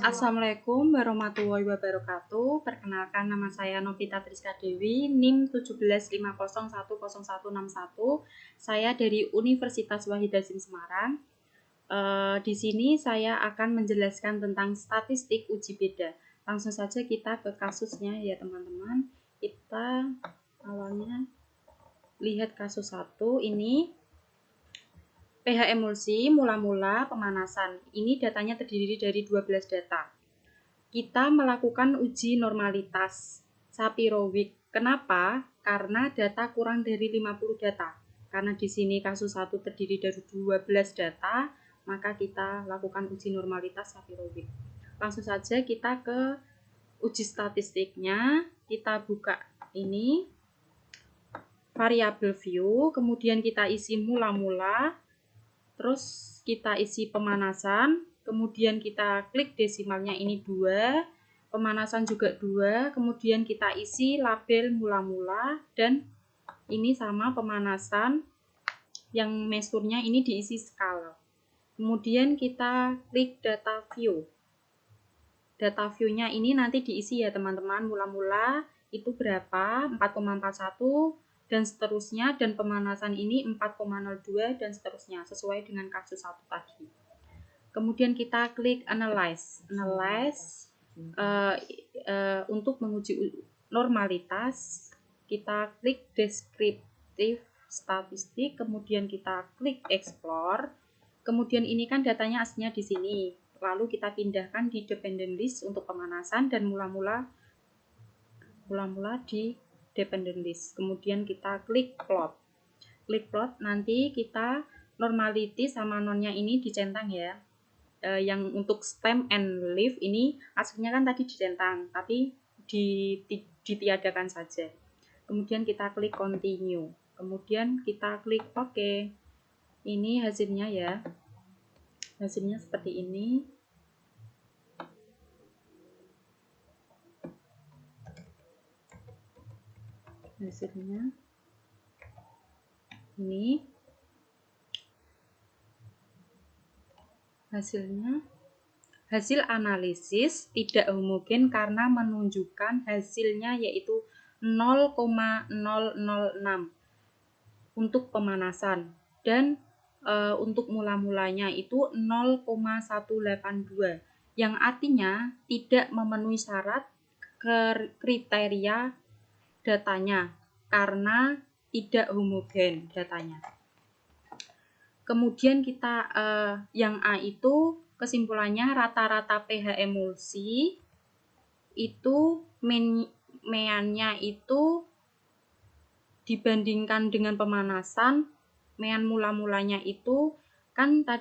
Assalamualaikum warahmatullahi wabarakatuh. Perkenalkan, nama saya Novita Triska Dewi, NIM 1750110161. Saya dari Universitas Wahid Hasim Semarang. Di sini saya akan menjelaskan tentang statistik uji beda. Langsung saja kita ke kasusnya ya teman-teman. Kita awalnya lihat kasus 1 ini. pH emulsi mula-mula pemanasan. Ini datanya terdiri dari 12 data. Kita melakukan uji normalitas Shapiro-Wilk. Kenapa? Karena data kurang dari 50 data. Karena di sini kasus 1 terdiri dari 12 data, maka kita lakukan uji normalitas Shapiro-Wilk. Langsung saja kita ke uji statistiknya. Kita buka ini variabel view, kemudian kita isi mula-mula. Terus kita isi pemanasan, kemudian kita klik desimalnya ini 2, pemanasan juga 2, kemudian kita isi label mula-mula, dan ini sama pemanasan, yang mesurnya ini diisi skala. Kemudian kita klik data view. Data view-nya ini nanti diisi ya teman-teman, mula-mula itu berapa, 4,41, dan seterusnya, dan pemanasan ini 4,02 dan seterusnya sesuai dengan kasus 1 tadi. Kemudian kita klik analyze untuk menguji normalitas. Kita klik deskriptif statistik, kemudian kita klik explore. Kemudian ini kan datanya aslinya di sini, lalu kita pindahkan di dependent list untuk pemanasan dan mula-mula di dependent list. Kemudian kita klik plot. Nanti kita normality sama nonnya ini dicentang ya. Yang untuk stem and leaf ini aslinya kan tadi dicentang, tapi ditiadakan saja. Kemudian kita klik continue. Kemudian kita klik OK. Ini hasilnya ya. Hasilnya seperti ini. Hasilnya ini. Hasil analisis tidak homogen karena menunjukkan hasilnya yaitu 0,006 untuk pemanasan, dan untuk mula-mulanya itu 0,182, yang artinya tidak memenuhi syarat kriteria datanya karena tidak homogen datanya. Kemudian kita yang A itu kesimpulannya rata-rata pH emulsi itu meannya itu dibandingkan dengan pemanasan, mean mula-mulanya itu kan 4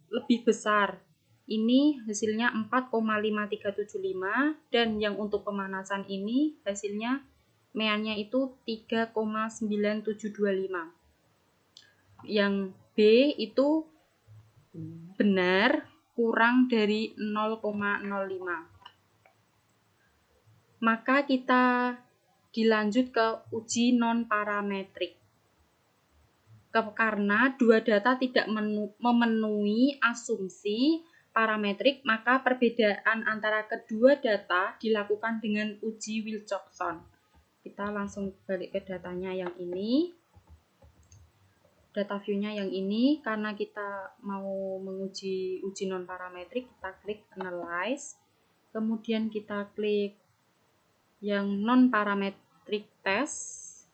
lebih besar. Ini hasilnya 4,5375, dan yang untuk pemanasan ini hasilnya meannya itu 3,9725. Yang B itu benar kurang dari 0,05. Maka kita dilanjut ke uji non-parametrik. Karena dua data tidak memenuhi asumsi parametrik, maka perbedaan antara kedua data dilakukan dengan uji Wilcoxon. Kita langsung balik ke datanya yang ini. Data view-nya yang ini, karena kita mau menguji uji non-parametrik, kita klik analyze, kemudian kita klik yang non-parametric test,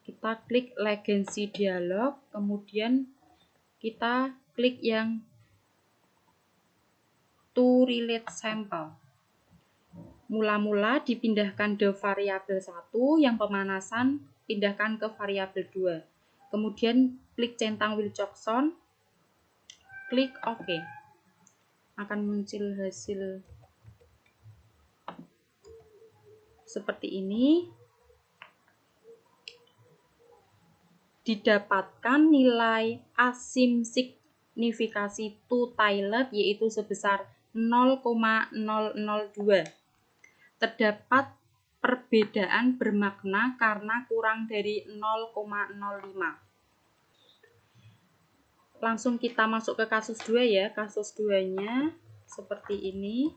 kita klik legacy dialog, kemudian kita klik yang to relate sample. Mula-mula dipindahkan ke variabel 1, yang pemanasan pindahkan ke variabel 2. Kemudian klik centang Wilcoxon, klik OK. Akan muncul hasil seperti ini. Didapatkan nilai asim signifikasi two-tailed yaitu sebesar 0,002. Terdapat perbedaan bermakna karena kurang dari 0,05. langsung kita masuk ke kasus 2 ya. Kasus 2-nya seperti ini.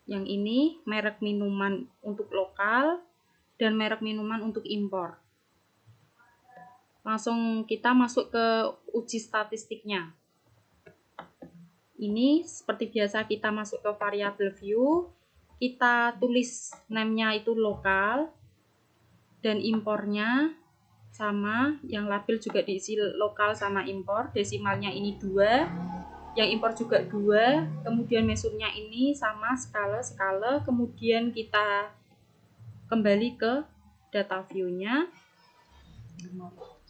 Yang ini merek minuman untuk lokal dan merek minuman untuk impor. Langsung kita masuk ke uji statistiknya. Ini seperti biasa kita masuk ke variable view, kita tulis name-nya itu lokal dan impornya sama, yang label juga diisi lokal sama impor, desimalnya ini 2, yang impor juga 2, kemudian mesurnya ini sama skala, kemudian kita kembali ke data view-nya.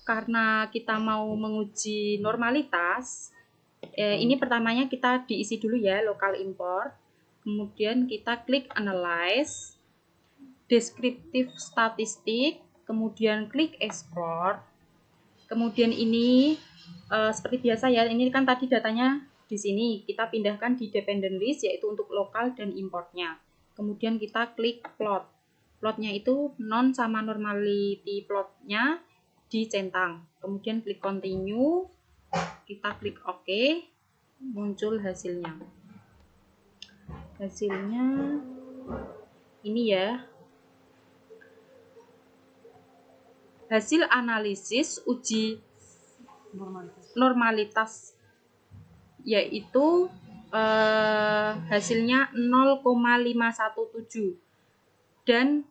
Karena kita mau menguji normalitas, ini pertamanya kita diisi dulu ya lokal impor, kemudian kita klik analyze, deskriptif statistik, kemudian klik explore, kemudian ini seperti biasa ya, ini kan tadi datanya di sini kita pindahkan di dependent list yaitu untuk lokal dan importnya, kemudian kita klik plot, plotnya itu non sama normality plotnya dicentang, kemudian klik continue, kita klik OK, muncul hasilnya ini ya, hasil analisis uji normalitas yaitu hasilnya 0,517 dan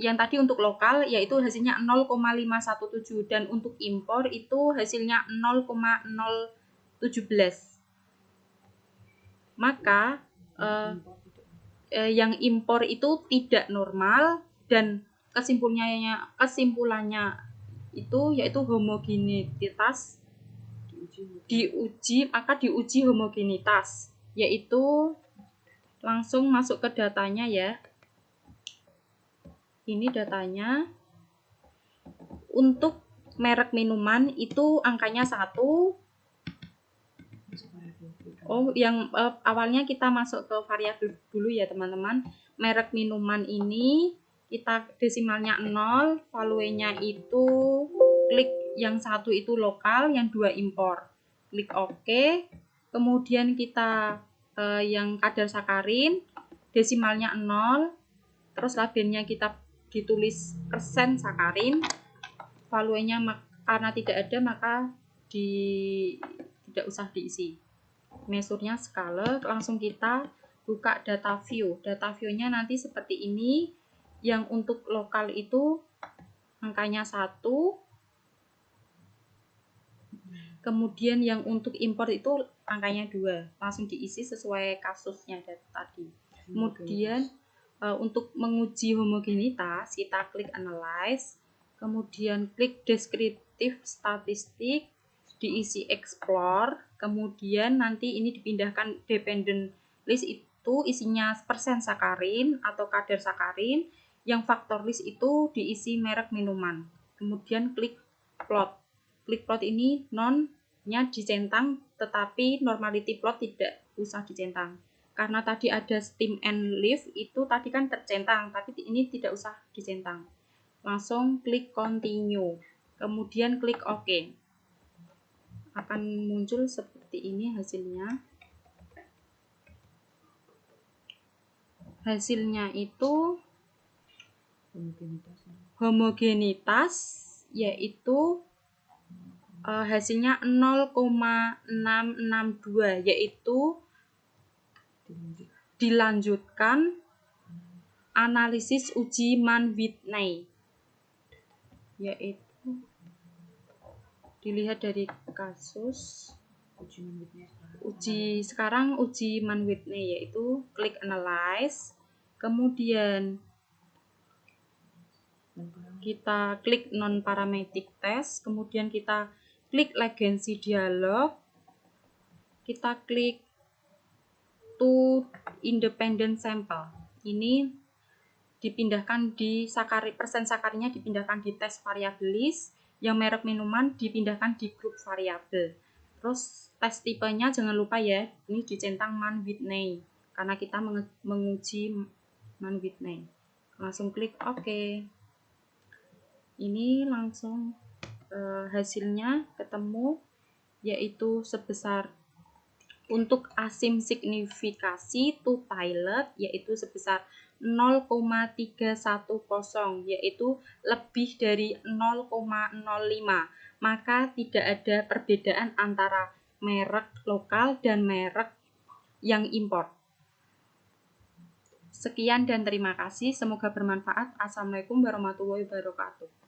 yang tadi untuk lokal yaitu hasilnya 0,517 dan untuk impor itu hasilnya 0,017. Maka yang impor itu tidak normal dan kesimpulannya itu yaitu homogenitas diuji homogenitas, yaitu langsung masuk ke datanya ya. Ini datanya untuk merek minuman itu angkanya 1. Yang awalnya kita masuk ke variabel dulu ya teman-teman. Merek minuman ini kita desimalnya 0, value-nya itu klik yang 1 itu lokal, yang 2 impor. Klik OK. Kemudian kita yang kadar sakarin desimalnya 0, terus labelnya kita ditulis persen sakarin, value-nya karena tidak ada maka tidak usah diisi. Mesurnya skala, langsung kita buka data view. Data view-nya nanti seperti ini. Yang untuk lokal itu angkanya 1. Kemudian yang untuk impor itu angkanya 2. Langsung diisi sesuai kasusnya tadi. Kemudian untuk menguji homogenitas, kita klik analyze, kemudian klik deskriptif statistik, diisi explore, kemudian nanti ini dipindahkan dependent list itu isinya persen sakarin atau kadar sakarin, yang faktor list itu diisi merek minuman. Kemudian klik plot. Klik plot ini non-nya dicentang, tetapi normality plot tidak usah dicentang. Karena tadi ada steam and leaf itu tadi kan tercentang, tapi ini tidak usah dicentang. Langsung klik continue, kemudian klik OK. Akan muncul seperti ini hasilnya. Hasilnya itu homogenitas yaitu hasilnya 0,662 yaitu dilanjutkan analisis uji Mann-Whitney, yaitu dilihat dari kasus uji Mann-Whitney, yaitu klik analyze, kemudian kita klik non parametric test, kemudian kita klik legacy dialog, kita klik to independent sample. Ini dipindahkan di persen sakarinnya dipindahkan di tes variable list, yang merek minuman dipindahkan di grup variabel. Terus tes tipenya jangan lupa ya, ini dicentang Mann-Whitney karena kita menguji Mann-Whitney. Langsung klik OK. Ini langsung hasilnya ketemu yaitu sebesar untuk asim signifikasi to pilot yaitu sebesar 0,310 yaitu lebih dari 0,05, maka tidak ada perbedaan antara merek lokal dan merek yang impor. Sekian dan terima kasih, semoga bermanfaat. Assalamualaikum warahmatullahi wabarakatuh.